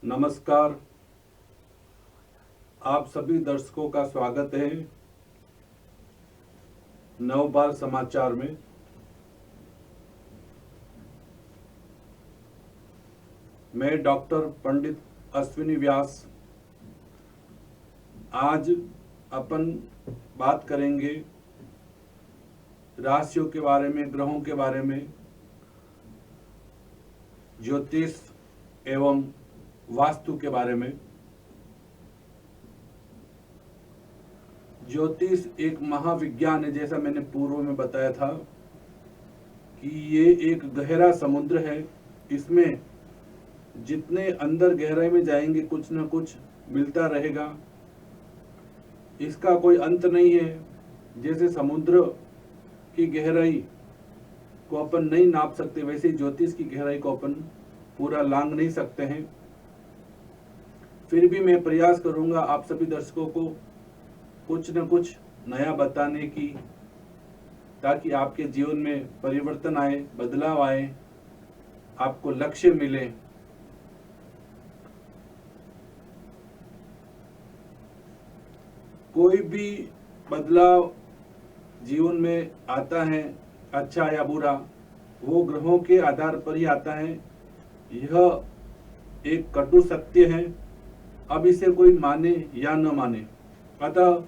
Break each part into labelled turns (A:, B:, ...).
A: नमस्कार। आप सभी दर्शकों का स्वागत है नवबार समाचार में। मैं डॉक्टर पंडित अश्विनी व्यास आज अपन बात करेंगे राशियों के बारे में, ग्रहों के बारे में, ज्योतिष एवं वास्तु के बारे में। ज्योतिष एक महाविज्ञान है, जैसा मैंने पूर्व में बताया था कि ये एक गहरा समुद्र है। इसमें जितने अंदर गहराई में जाएंगे कुछ न कुछ मिलता रहेगा। इसका कोई अंत नहीं है। जैसे समुद्र की गहराई को अपन नहीं नाप सकते, वैसे ही ज्योतिष की गहराई को अपन पूरा लांघ नहीं सकते हैं। फिर भी मैं प्रयास करूंगा आप सभी दर्शकों को कुछ न कुछ नया बताने की, ताकि आपके जीवन में परिवर्तन आए, बदलाव आए, आपको लक्ष्य मिले। कोई भी बदलाव जीवन में आता है, अच्छा या बुरा, वो ग्रहों के आधार पर ही आता है। यह एक कटु सत्य है। अब इसे कोई माने या न माने, अतः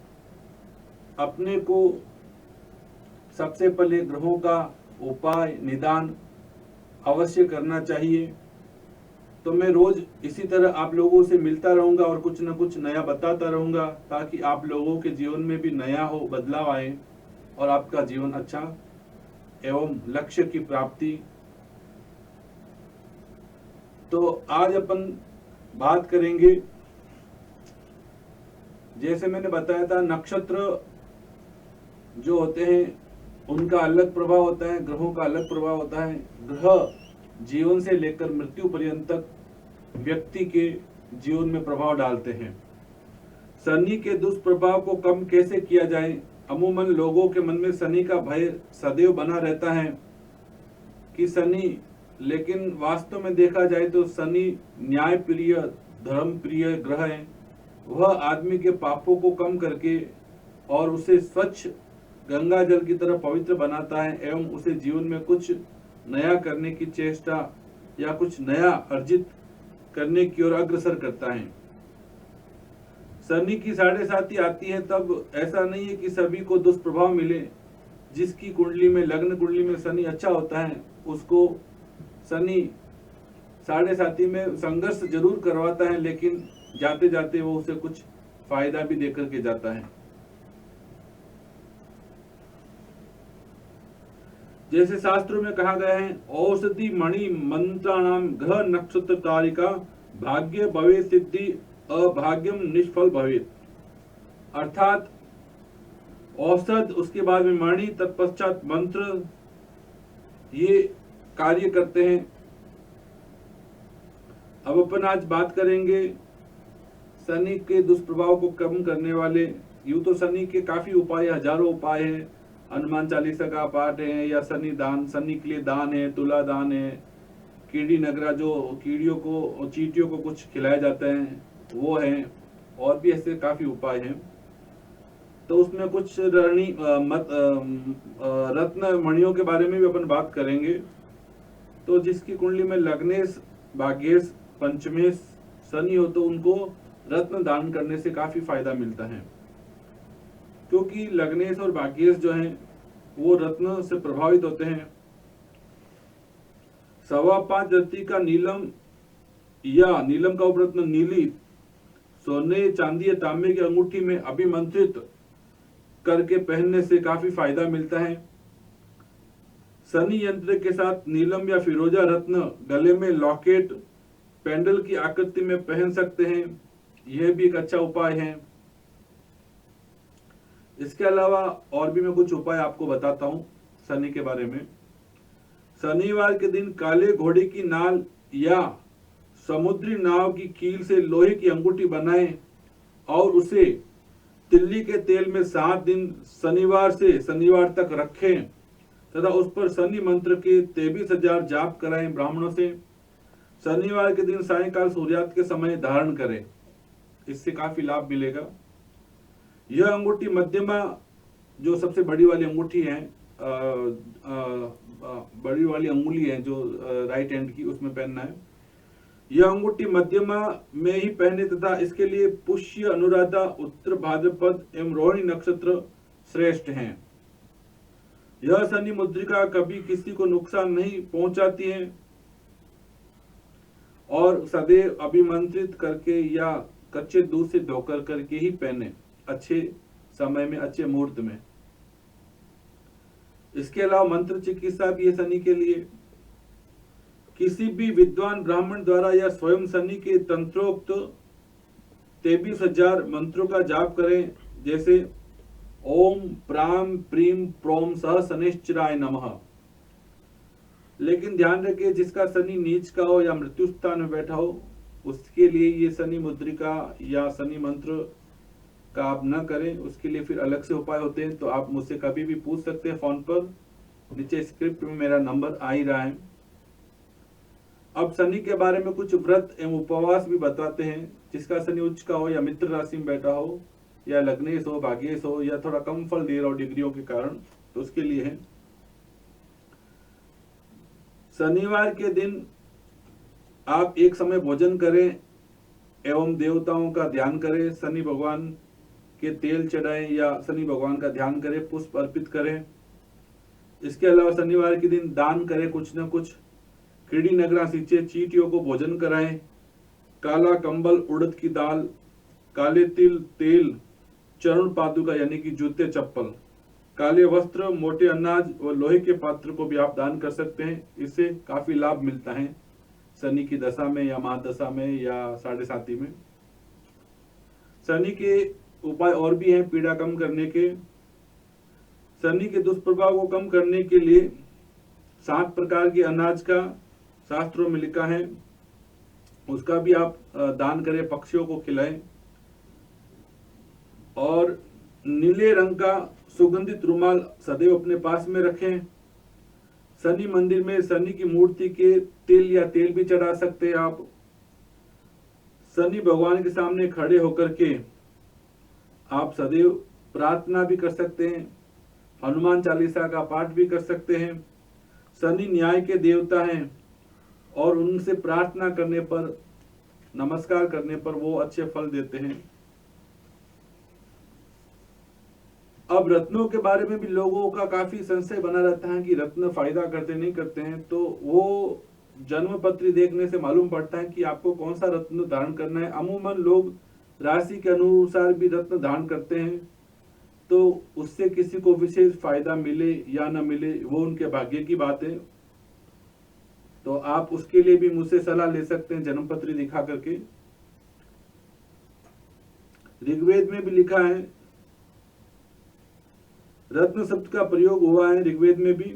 A: अपने को सबसे पहले ग्रहों का उपाय निदान अवश्य करना चाहिए। तो मैं रोज इसी तरह आप लोगों से मिलता रहूंगा और कुछ न कुछ नया बताता रहूंगा, ताकि आप लोगों के जीवन में भी नया हो, बदलाव आए और आपका जीवन अच्छा एवं लक्ष्य की प्राप्ति। तो आज अपन बात करेंगे, जैसे मैंने बताया था, नक्षत्र जो होते हैं उनका अलग प्रभाव होता है, ग्रहों का अलग प्रभाव होता है। ग्रह जीवन से लेकर मृत्यु पर्यंत तक व्यक्ति के जीवन में प्रभाव डालते हैं। शनि के दुष्प्रभाव को कम कैसे किया जाए? अमूमन लोगों के मन में शनि का भय सदैव बना रहता है कि शनि, लेकिन वास्तव में देखा जाए तो शनि न्याय प्रिय, धर्म प्रिय ग्रह है। वह आदमी के पापों को कम करके और उसे स्वच्छ गंगा जल की तरह पवित्र बनाता है एवं उसे जीवन में कुछ नया करने की चेष्टा या कुछ नया अर्जित करने की ओर अग्रसर करता है। शनि की 7.5 आती है तब ऐसा नहीं है कि सभी को दुष्प्रभाव मिले। जिसकी कुंडली में, लग्न कुंडली में शनि अच्छा होता है, उसको शनि 7.5 में संघर्ष जरूर करवाता है, लेकिन जाते जाते वो उसे कुछ फायदा भी देकर के जाता है। जैसे शास्त्रों में कहा गया है, औषधि मणि मंत्राणाम ग्रह नक्षत्र तारिका भाग्य भवे सिद्धि अभाग्यम निष्फल भवेत। अर्थात औषध, उसके बाद में मणि, तत्पश्चात मंत्र, ये कार्य करते हैं। अब अपन आज बात करेंगे शनि के दुष्प्रभाव को कम करने वाले। यूं तो शनि के काफी उपाय, हजारों उपाय हैं। हनुमान चालीसा का पाठ है, या शनि दान, शनि के लिए दान है, तुला दान है, कीड़ी नगरा जो कीड़ियों को, चींटियों को कुछ खिलाया जाता है, वो है, और भी ऐसे काफी उपाय हैं। तो उसमें कुछ रत्न मणियों के बारे में भी अपन बात करेंगे। तो जिसकी कुंडली में लग्नेश, भाग्येश, पंचमेश शनि हो तो उनको रत्न दान करने से काफी फायदा मिलता है, क्योंकि लग्नेश और भाग्येश जो हैं वो रत्न से प्रभावित होते हैं। 5.25 रत्ती का नीलम या नीलम का उपरत्न नीली सोने, चांदी या तांबे की अंगूठी में अभिमंत्रित करके पहनने से काफी फायदा मिलता है। शनि यंत्र के साथ नीलम या फिरोजा रत्न गले में लॉकेट, पेंडल की आकृति में पहन सकते हैं। यह भी एक अच्छा उपाय है। इसके अलावा और भी मैं कुछ उपाय आपको बताता हूं शनि के बारे में। शनिवार के दिन काले घोड़े की नाल या समुद्री नाव की कील से लोहे की अंगूठी बनाएं और उसे तिल्ली के तेल में 7 दिन शनिवार से शनिवार तक रखें तथा उस पर शनि मंत्र के 23,000 जाप कराएं ब्राह्मणों से। शनिवार के दिन सायंकाल सूर्यास्त के समय धारण करें, इससे काफी लाभ मिलेगा। यह अंगूठी मध्यमा, जो सबसे बड़ी वाली अंगूठी है, बड़ी वाली अंगुली है जो राइट हैंड की, उसमें पहनना है। यह अंगूठी मध्यमा में ही पहने तथा इसके लिए पुष्य, अनुराधा, उत्तर भाद्रपद एवं रोहिणी नक्षत्र श्रेष्ठ हैं। यह शनि मुद्रिका कभी किसी को नुकसान नहीं पहुंचाती है और सदैव अभिमंत्रित करके या कच्चे दूध से धोकर करके ही पहने, अच्छे समय में, अच्छे मुहूर्त में। इसके अलावा मंत्र चिकित्सा भी है शनि के लिए। किसी भी विद्वान ब्राह्मण द्वारा या स्वयं शनि के तंत्रोक्त 23,000 मंत्रों का जाप करें, जैसे ओम प्राम प्रीम प्रोम सह शनिश्चराय नमः। लेकिन ध्यान रखिए, जिसका शनि नीच का हो या मृत्यु स्थान में बैठा हो, उसके लिए ये शनि मुद्रिका या शनि मंत्र का आप न करें। उसके लिए फिर अलग से उपाय होते हैं, तो आप मुझसे कभी भी पूछ सकते हैं फोन पर, नीचे स्क्रिप्ट में मेरा नंबर आ ही रहा है। अब शनि के बारे में कुछ व्रत एवं उपवास भी बताते हैं। जिसका शनि उच्च का हो या मित्र राशि में बैठा हो या लग्नेश हो, भाग्येश हो या थोड़ा कम फल दे रहा हो डिग्रियों के कारण, तो उसके लिए है। शनिवार के दिन आप एक समय भोजन करें एवं देवताओं का ध्यान करें, शनि भगवान के तेल चढ़ाएं या शनि भगवान का ध्यान करें, पुष्प अर्पित करें। इसके अलावा शनिवार के दिन दान करें कुछ न कुछ, कीड़ी नगरा सींचे, चींटियों को भोजन कराएं, काला कंबल, उड़द की दाल, काले तिल, तेल, चरण पादुका यानी कि जूते चप्पल, काले वस्त्र, मोटे अनाज और लोहे के पात्र को भी आप दान कर सकते हैं। इससे काफी लाभ मिलता है शनि की दशा में या महादशा में या साढ़े साती में। शनि के उपाय और भी हैं पीड़ा कम करने के। शनि के दुष्प्रभाव को कम करने के लिए 7 प्रकार के अनाज का शास्त्रों में लिखा है, उसका भी आप दान करें, पक्षियों को खिलाएं। और नीले रंग का सुगंधित रुमाल सदैव अपने पास में रखें। शनि मंदिर में शनि की मूर्ति के तिल या तेल भी चढ़ा सकते हैं आप। शनि भगवान के सामने खड़े होकर के आप सदैव प्रार्थना भी कर सकते हैं, हनुमान चालीसा का पाठ भी कर सकते हैं। शनि न्याय के देवता हैं और उनसे प्रार्थना करने पर, नमस्कार करने पर वो अच्छे फल देते हैं। अब रत्नों के बारे में भी लोगों का काफी संशय बना रहता है कि रत्न फायदा करते नहीं करते हैं, तो वो जन्म पत्री देखने से मालूम पड़ता है कि आपको कौन सा रत्न धारण करना है। अमूमन लोग राशि के अनुसार भी रत्न धारण करते हैं, तो उससे किसी को विशेष फायदा मिले या न मिले वो उनके भाग्य की बात है। तो आप उसके लिए भी मुझसे सलाह ले सकते हैं जन्म पत्री दिखा करके। ऋग्वेद में भी लिखा है, रत्न शब्द का प्रयोग हुआ है ऋग्वेद में भी,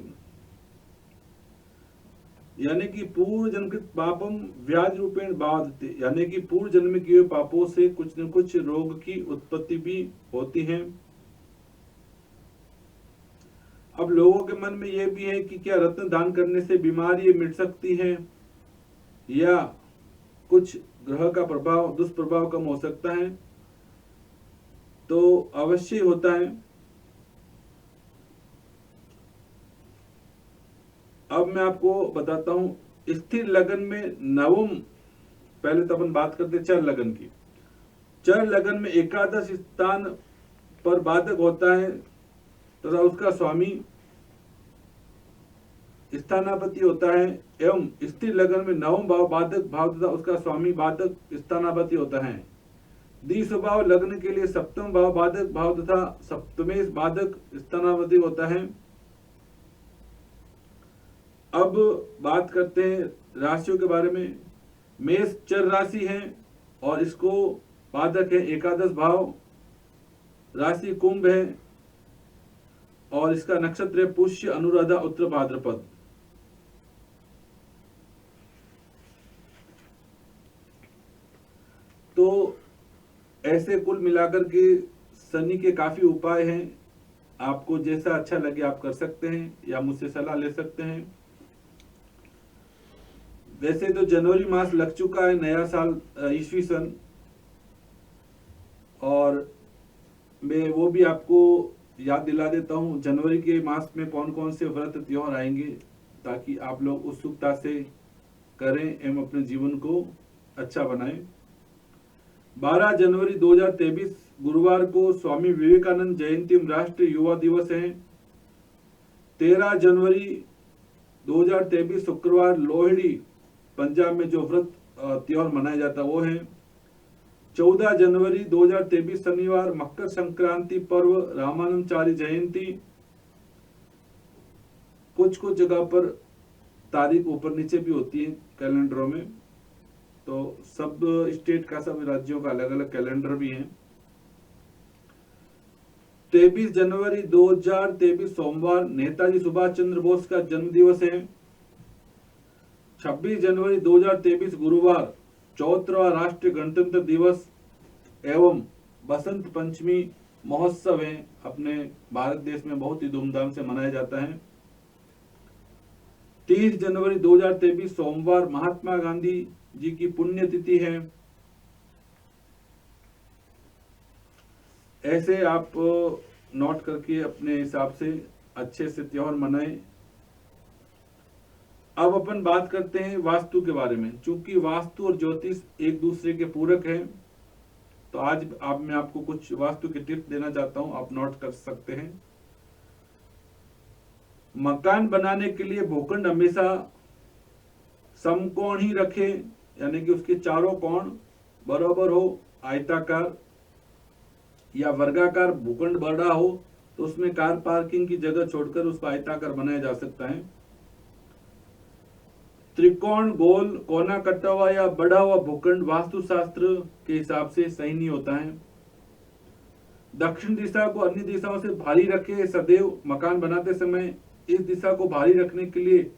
A: यानी कि पूर्व जन्मकृत पापम व्याज रूपेण बाधते, यानी कि पूर्व जन्म में किए पापों से कुछ न कुछ रोग की उत्पत्ति भी होती है। अब लोगों के मन में यह भी है कि क्या रत्न दान करने से बीमारी मिट सकती है या कुछ ग्रह का प्रभाव, दुष्प्रभाव कम हो सकता है। तो अवश्य होता है। अब मैं आपको बताता हूं, स्थिर लगन में नवम, पहले तो अपन बात करते चर लगन की। चर लगन में एकादश स्थान पर बाधक होता है तथा उसका स्वामी स्थानापति होता है, एवं स्थिर लगन में नवम भाव बाधक भाव तथा उसका स्वामी बाधक स्थानापति होता है। द्विस्वभाव लग्न के लिए सप्तम भाव बाधक भाव तथा सप्तमेश बाधक स्थानापति होता है। अब बात करते हैं राशियों के बारे में। मेष चर राशि है और इसको बाधक है एकादश भाव। राशि कुंभ है और इसका नक्षत्र है पुष्य, अनुराधा, उत्तर भाद्रपद। तो ऐसे कुल मिलाकर के शनि के काफी उपाय हैं। आपको जैसा अच्छा लगे आप कर सकते हैं या मुझसे सलाह ले सकते हैं। वैसे तो जनवरी मास लग चुका है, नया साल ईस्वी सन, और मैं वो भी आपको याद दिला देता हूँ जनवरी के मास में कौन कौन से व्रत त्योहार आएंगे, ताकि आप लोग उत्सुकता से करें एवं अपने जीवन को अच्छा बनाएं। 12 जनवरी 2023 गुरुवार को स्वामी विवेकानंद जयंती राष्ट्रीय युवा दिवस है। 13 जनवरी 2023 शुक्रवार लोहड़ी पंजाब में जो व्रत त्योहार मनाया जाता है वो है। 14 जनवरी 2023 शनिवार मकर संक्रांति पर्व रामानंदचार्य जयंती। कुछ कुछ जगह पर तारीख ऊपर नीचे भी होती है कैलेंडरों में, तो सब स्टेट का, सब राज्यों का अलग अलग कैलेंडर भी है। 23 जनवरी 2023 सोमवार नेताजी सुभाष चंद्र बोस का जन्म दिवस है। 26 जनवरी 2023 गुरुवार 74वां राष्ट्रीय गणतंत्र दिवस एवं बसंत पंचमी महोत्सव है, अपने भारत देश में बहुत ही धूमधाम से मनाया जाता है। 30 जनवरी 2023 सोमवार महात्मा गांधी जी की पुण्यतिथि है। ऐसे आप नोट करके अपने हिसाब से अच्छे से त्योहार मनाएं। अब अपन बात करते हैं वास्तु के बारे में। चूंकि वास्तु और ज्योतिष एक दूसरे के पूरक हैं, तो आज मैं आपको कुछ वास्तु की टिप्स देना चाहता हूं, आप नोट कर सकते हैं। मकान बनाने के लिए भूखंड हमेशा समकोण ही रखें, यानी कि उसके चारों कोण बराबर हो। आयताकार या वर्गाकार भूखंड बड़ा हो तो उसमें कार पार्किंग की जगह छोड़कर उसको आयताकार बनाया जा सकता है। त्रिकोण, गोल, कोना कटा हुआ या बढ़ा हुआ भूखंड वास्तुशास्त्र के हिसाब से सही नहीं होता है। दक्षिण दिशा को अन्य दिशाओं से भारी रखे सदैव। मकान बनाते समय इस दिशा को भारी रखने के लिए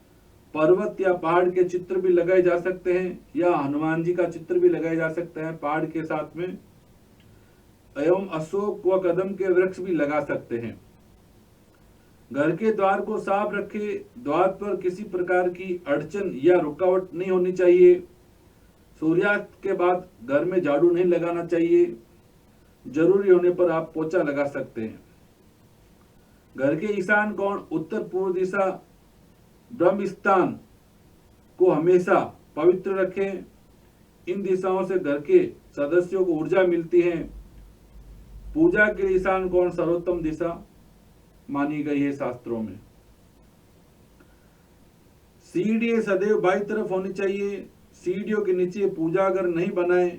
A: पर्वत या पहाड़ के चित्र भी लगाए जा सकते हैं, या हनुमान जी का चित्र भी लगाया जा सकता है पहाड़ के साथ में, एवं अशोक व कदम के वृक्ष भी लगा सकते हैं। घर के द्वार को साफ रखे। द्वार पर किसी प्रकार की अड़चन या रुकावट नहीं होनी चाहिए। सूर्यास्त के बाद घर में झाड़ू नहीं लगाना चाहिए। जरूरी होने पर आप पोछा लगा सकते हैं। घर के ईशान कोण, उत्तर पूर्व दिशा, ब्रह्म स्थान को हमेशा पवित्र रखें। इन दिशाओं से घर के सदस्यों को ऊर्जा मिलती है। पूजा के ईशान कोण सर्वोत्तम दिशा मानी गई है शास्त्रों में। सीढ़ी सदैव बाईं तरफ होनी चाहिए। सीढ़ियों के नीचे पूजा अगर नहीं बनाए,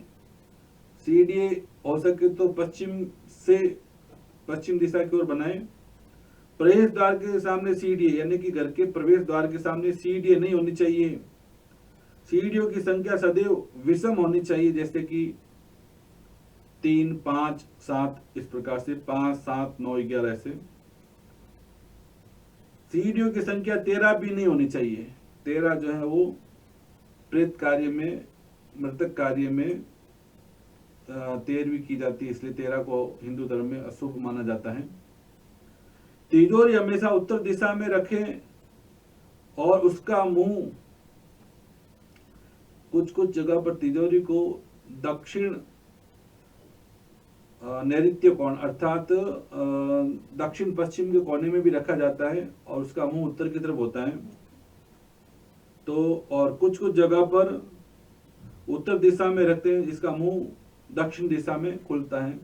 A: सीढ़ी हो सके तो पश्चिम दिशा की ओर बनाए। प्रवेश द्वार के सामने सीढ़ी, यानी कि घर के प्रवेश द्वार के सामने सीढ़ी नहीं होनी चाहिए। सीढ़ियों की संख्या सदैव विषम होनी चाहिए, जैसे कि 3, 5, 7 इस प्रकार से 5, 7, 9, 11 ऐसे। सीढ़ियों की संख्या 13 भी नहीं होनी चाहिए। 13 जो है वो प्रेत कार्य में, मृतक कार्य में 13वीं की जाती है, इसलिए 13 को हिंदू धर्म में अशुभ माना जाता है। तिजोरी हमेशा उत्तर दिशा में रखें और उसका मुंह, कुछ कुछ जगह पर तिजोरी को दक्षिण नैऋत्य कोण अर्थात दक्षिण पश्चिम के कोने में भी रखा जाता है और उसका मुंह उत्तर की तरफ होता है। तो और कुछ कुछ जगह पर उत्तर दिशा में रखते हैं जिसका मुंह दक्षिण दिशा में खुलता है।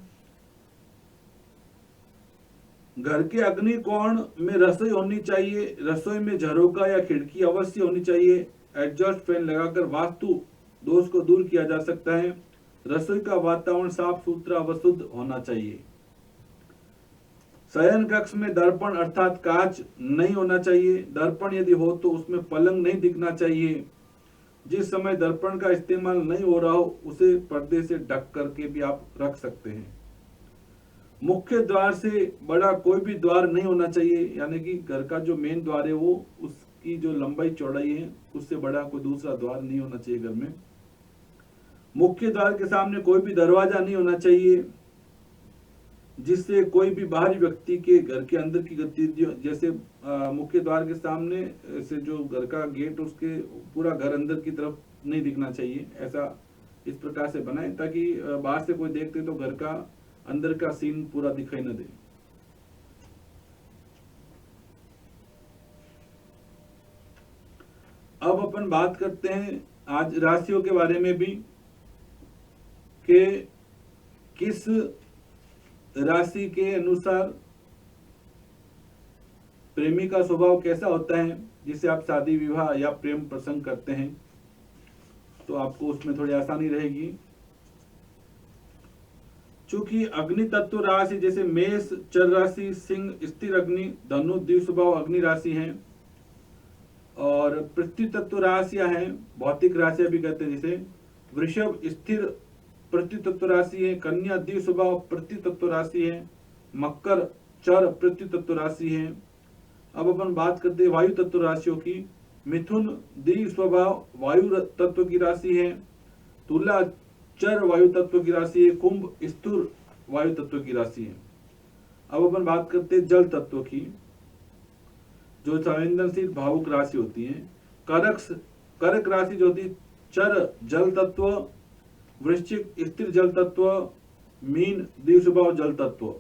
A: घर के अग्नि कोण में रसोई होनी चाहिए। रसोई में झरोका या खिड़की अवश्य होनी चाहिए। एग्जॉस्ट फैन लगाकर वास्तु दोष को दूर किया जा सकता है। रसोई का वातावरण साफ सुथरा व शुद्ध होना चाहिए। शयन कक्ष में दर्पण अर्थात कांच नहीं होना चाहिए। दर्पण यदि हो तो उसमें पलंग नहीं दिखना चाहिए। जिस समय दर्पण का इस्तेमाल नहीं हो रहा हो उसे पर्दे से ढक करके भी आप रख सकते हैं। मुख्य द्वार से बड़ा कोई भी द्वार नहीं होना चाहिए, यानी कि घर का जो मेन द्वार है वो उसकी जो लंबाई चौड़ाई है उससे बड़ा कोई दूसरा द्वार नहीं होना चाहिए घर में। मुख्य द्वार के सामने कोई भी दरवाजा नहीं होना चाहिए। जिससे कोई भी बाहरी व्यक्ति के घर के अंदर की गतिविधियों, जैसे मुख्य द्वार के सामने से जो घर का गेट, उसके पूरा घर अंदर की तरफ नहीं दिखना चाहिए। ऐसा इस प्रकार से बनाए ताकि बाहर से कोई देखते तो घर का अंदर का सीन पूरा दिखाई न दे। अब अपन बात करते हैं आज राशियों के बारे में भी कि किस राशि के अनुसार प्रेमी का स्वभाव कैसा होता है, जिसे आप शादी विवाह या प्रेम प्रसंग करते हैं तो आपको उसमें थोड़ी आसानी रहेगी। चूंकि अग्नि तत्व राशि जैसे मेष चर राशि, सिंह स्थिर अग्नि, धनु द्विस्वभाव अग्नि राशि हैं, और पृथ्वी तत्व राशियां हैं, भौतिक राशियां भी कहते हैं, जिसे वृषभ स्थिर पृथ्वी तत्व राशि है, कन्या द्विस्वभाव पृथ्वी तत्व राशि है, मकर चर पृथ्वी तत्व राशि है। अब अपन बात करते हैं वायु तत्व राशियों की। मिथुन द्विस्वभाव वायु तत्व की राशि है, तुला चर वायु तत्व की राशि है, कुंभ स्थूल वायु तत्व की राशि है। अब अपन बात करते हैं जल तत्व की, जो संवेदनशील भावुक राशि होती है। कर्क राशि जो होती चर जल तत्व, वृश्चिक स्थिर जल तत्व, मीन द्विस्वभाव जल तत्व।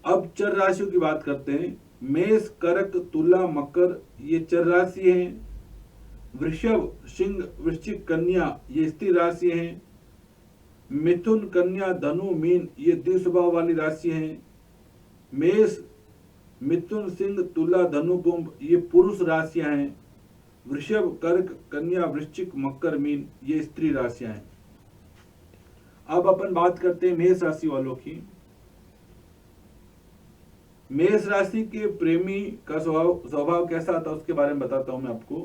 A: अब चर राशियों की बात करते हैं। मेष कर्क तुला मकर ये चर राशि हैं। वृषभ सिंह वृश्चिक कन्या ये स्थिर राशि हैं। मिथुन कन्या धनु मीन ये द्विस्वभाव वाली राशि हैं। मेष मिथुन सिंह तुला धनु कुंभ ये पुरुष राशियां हैं। वृषभ कर्क कन्या वृश्चिक मकर मीन ये स्त्री राशियां हैं। अब अपन बात करते हैं मेष राशि वालों की। मेष राशि के प्रेमी का स्वभाव कैसा आता है उसके बारे में बताता हूं मैं आपको।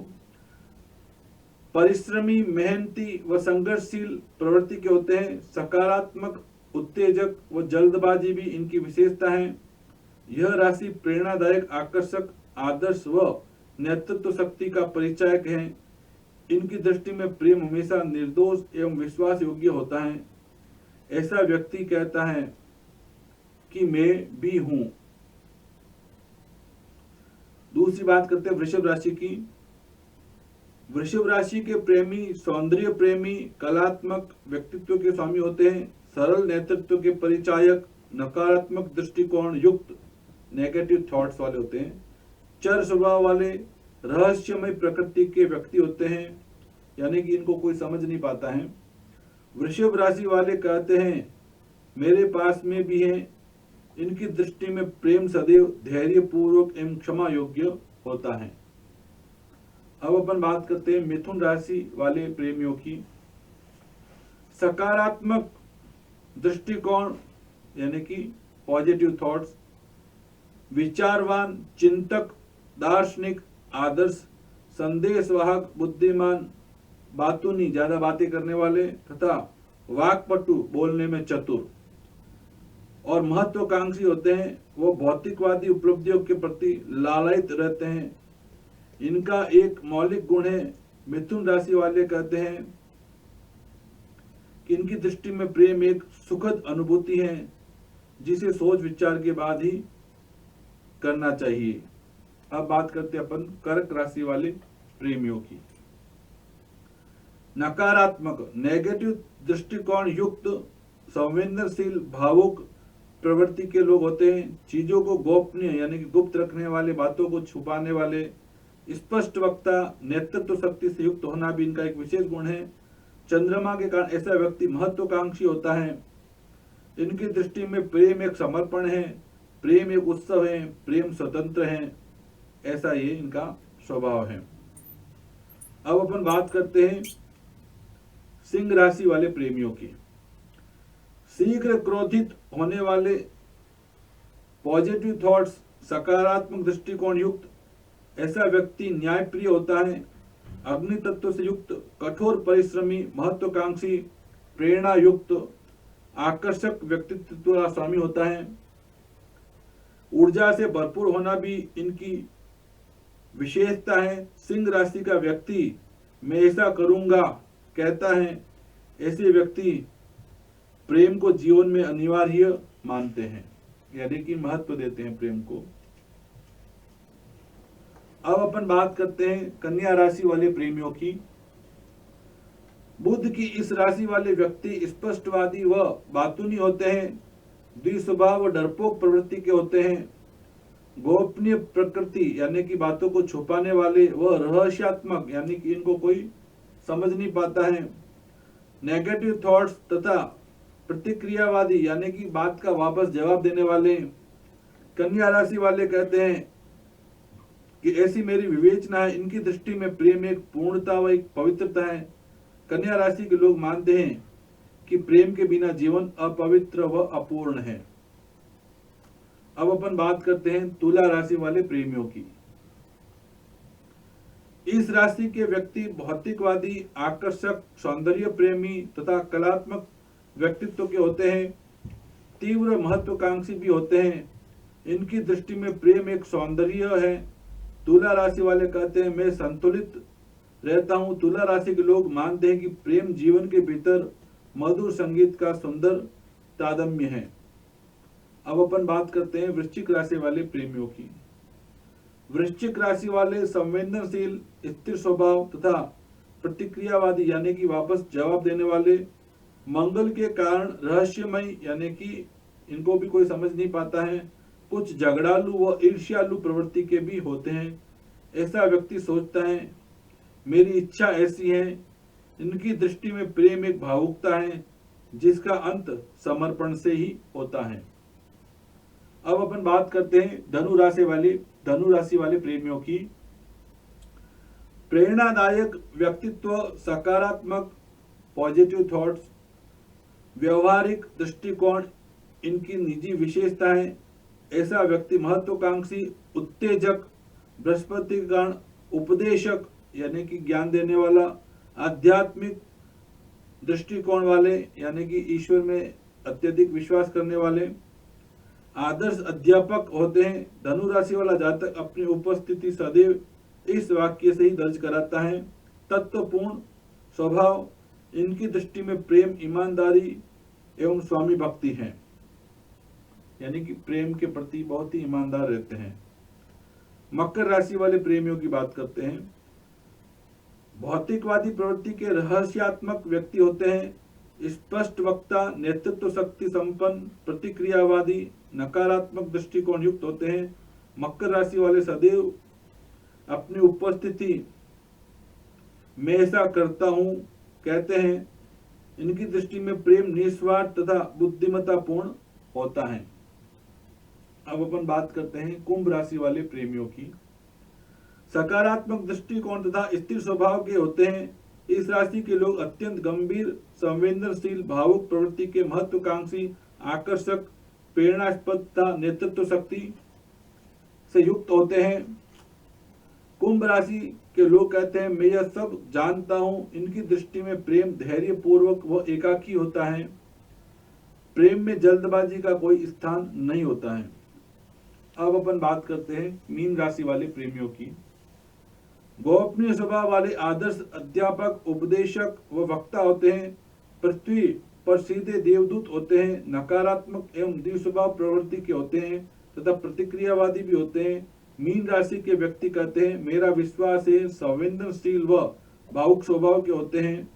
A: परिश्रमी, मेहनती व संघर्षशील प्रवृत्ति के होते हैं। सकारात्मक, उत्तेजक व जल्दबाजी भी इनकी विशेषता है। यह राशि प्रेरणादायक, आकर्षक, आदर्श व नेतृत्व शक्ति का परिचायक है। इनकी दृष्टि में प्रेम हमेशा निर्दोष एवं विश्वास योग्य होता है। ऐसा व्यक्ति कहता है कि मैं भी हूं। दूसरी बात करते हैं वृषभ राशि की। वृषभ राशि के प्रेमी सौंदर्य प्रेमी, कलात्मक व्यक्तित्व के स्वामी होते हैं। सरल नेतृत्व के परिचायक, नकारात्मक दृष्टिकोण युक्त, नेगेटिव थॉट्स वाले होते हैं। चर स्वभाव वाले, रहस्यमय प्रकृति के व्यक्ति होते हैं, यानी कि इनको कोई समझ नहीं पाता है। वृषभ राशि वाले कहते हैं मेरे पास में भी हैं। इनकी दृष्टि में प्रेम सदैव धैर्य पूर्वक एवं क्षमा योग्य होता है। अब अपन बात करते हैं मिथुन राशि वाले प्रेमियों की। सकारात्मक दृष्टिकोण यानी कि पॉजिटिव थॉट्स, विचारवान, चिंतक, दार्शनिक, आदर्श, संदेशवाहक, बुद्धिमान, बातूनी ज्यादा बातें करने वाले तथा वाक्पटु बोलने में चतुर और महत्वाकांक्षी होते हैं। वो भौतिकवादी उपलब्धियों के प्रति लालायित रहते हैं। इनका एक मौलिक गुण है। मिथुन राशि वाले कहते हैं कि इनकी दृष्टि में प्रेम एक सुखद अनुभूति है जिसे सोच विचार के बाद ही करना चाहिए। अब बात करते हैं अपन कर्क राशि वाले प्रेमियों की। नकारात्मक नेगेटिव दृष्टिकोण युक्त, संवेदनशील, भावुक प्रवृत्ति के लोग होते हैं। चीजों को गोपनीय यानी कि गुप्त रखने वाले, बातों को छुपाने वाले, स्पष्ट वक्ता, नेतृत्व शक्ति से युक्त होना भी इनका एक विशेष गुण है। चंद्रमा के कारण ऐसा व्यक्ति महत्वाकांक्षी होता है। इनकी दृष्टि में प्रेम एक समर्पण है, प्रेम एक उत्सव है, प्रेम स्वतंत्र है। ऐसा ये इनका स्वभाव है। अब अपन बात करते हैं सिंह राशि वाले प्रेमियों की। शीघ्र क्रोधित होने वाले, पॉजिटिव थॉट्स, सकारात्मक दृष्टिकोण युक्त ऐसा व्यक्ति न्यायप्रिय होता है। अग्नि तत्व से युक्त, कठोर परिश्रमी, महत्वाकांक्षी, प्रेरणा युक्त, आकर्षक व्यक्तित्व का स्वामी होता है। ऊर्जा से भरपूर होना भी इनकी विशेषता है। सिंह राशि का व्यक्ति मैं ऐसा करूंगा कहता है। ऐसे व्यक्ति प्रेम को जीवन में अनिवार्य मानते हैं, यानी कि महत्व देते हैं प्रेम को। अब अपन बात करते हैं कन्या राशि वाले प्रेमियों की। बुध की इस राशि वाले व्यक्ति स्पष्टवादी व बातूनी होते हैं, द्विस्वभाव व डरपोक प्रवृत्ति के होते हैं, गोपनीय प्रकृति यानी कि बातों को छुपाने वाले व रहस्यात्मक यानी कि इनको कोई समझ नहीं पाता है, नेगेटिव थॉट्स तथा प्रतिक्रियावादी यानी कि बात का वापस जवाब देने वाले। कन्या राशि वाले कहते हैं कि ऐसी मेरी विवेचना है, इनकी दृष्टि में प्रेम एक पूर्णता व एक पवित्रता है। कन्या राशि के लोग मानते हैं कि प्रेम के बिना जीवन अपवित्र व अपूर्ण है। अब अपन बात करते हैं तुला राशि वाले प्रेमियों की। इस राशि के व्यक्ति भौतिकवादी, आकर्षक, सौंदर्य प्रेमी तथा कलात्मक व्यक्तित्व के होते हैं, तीव्र महत्वाकांक्षी भी होते हैं। इनकी दृष्टि में प्रेम एक सौंदर्य है। तुला राशि वाले कहते हैं मैं संतुलित रहता हूं। तुला राशि के लोग मानते हैं कि प्रेम जीवन के भीतर मधुर संगीत का सुंदर तादम्य है। अब अपन बात करते हैं वृश्चिक राशि वाले प्रेमियों की। वृश्चिक राशि वाले संवेदनशील, स्थिर स्वभाव तथा प्रतिक्रियावादी यानी कि वापस जवाब देने वाले, मंगल के कारण रहस्यमय यानी कि इनको भी कोई समझ नहीं पाता है, कुछ झगड़ालू व ईर्ष्यालु प्रवृत्ति के भी होते हैं। ऐसा व्यक्ति सोचता है मेरी इच्छा ऐसी है। इनकी दृष्टि में प्रेम एक भावुकता है जिसका अंत समर्पण से ही होता है। अब अपन बात करते हैं धनु राशि वाले प्रेमियों की। प्रेरणादायक व्यक्तित्व, सकारात्मक पॉजिटिव थॉट्स, व्यवहारिक दृष्टिकोण इनकी निजी विशेषता है। ऐसा व्यक्ति महत्वाकांक्षी, उत्तेजक, बृहस्पति गण, उपदेशक यानी कि ज्ञान देने वाला, आध्यात्मिक दृष्टिकोण वाले यानी कि ईश्वर में अत्यधिक विश्वास करने वाले, आदर्श अध्यापक होते हैं। धनु राशि वाला जातक अपनी उपस्थिति सदैव इस वाक्य से ही दर्ज कराता है, तत्वपूर्ण स्वभाव। इनकी दृष्टि में प्रेम ईमानदारी एवं स्वामी भक्ति है, यानी कि प्रेम के प्रति बहुत ही ईमानदार रहते हैं। मकर राशि वाले प्रेमियों की बात करते हैं। भौतिकवादी प्रवृत्ति के रहस्यात्मक व्यक्ति होते हैं, स्पष्ट वक्ता, नेतृत्व शक्ति संपन्न, प्रतिक्रियावादी, नकारात्मक दृष्टिकोण युक्त होते हैं। मकर राशि वाले सदैव अपनी उपस्थिति मैं ऐसा करता हूं कहते हैं। इनकी दृष्टि में प्रेम निस्वार्थ तथा बुद्धिमत्तापूर्ण होता है। अब अपन बात करते हैं कुंभ राशि वाले प्रेमियों की। सकारात्मक दृष्टिकोण तथा स्थिर स्वभाव के होते हैं। इस राशि के लोग अत्यंत गंभीर, संवेदनशील, भावुक प्रवृत्ति के, महत्वाकांक्षी, आकर्षक, प्रेरणास्पद तथा नेतृत्व शक्ति से युक्त होते हैं। कुंभ राशि के लोग कहते हैं मैं यह सब जानता हूं। इनकी दृष्टि में प्रेम धैर्य पूर्वक व एकाकी होता है। प्रेम में जल्दबाजी का कोई स्थान नहीं होता है। अब अपन बात करते हैं मीन राशि वाले प्रेमियों की। गोपनीय स्वभाव वाले, आदर्श अध्यापक, उपदेशक व वक्ता होते हैं। पृथ्वी पर सीधे देवदूत होते हैं। नकारात्मक एवं द्विस्वभाव प्रवृत्ति के होते हैं तथा प्रतिक्रियावादी भी होते हैं। मीन राशि के व्यक्ति कहते हैं मेरा विश्वास है, संवेदनशील व भावुक स्वभाव के होते हैं।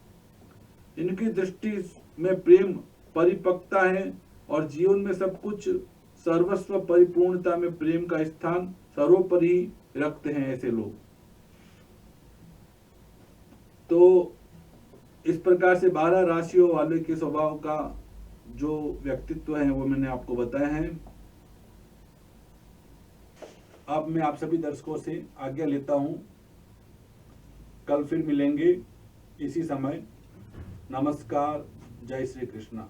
A: इनकी दृष्टि में प्रेम परिपक्वता है और जीवन में सब कुछ सर्वस्व परिपूर्णता में प्रेम का स्थान सर्वोपरि रखते हैं ऐसे लोग। तो इस प्रकार से 12 राशियों वाले के स्वभाव का जो व्यक्तित्व है वो मैंने आपको बताया है। अब मैं आप सभी दर्शकों से आज्ञा लेता हूं। कल फिर मिलेंगे इसी समय। नमस्कार, जय श्री कृष्णा।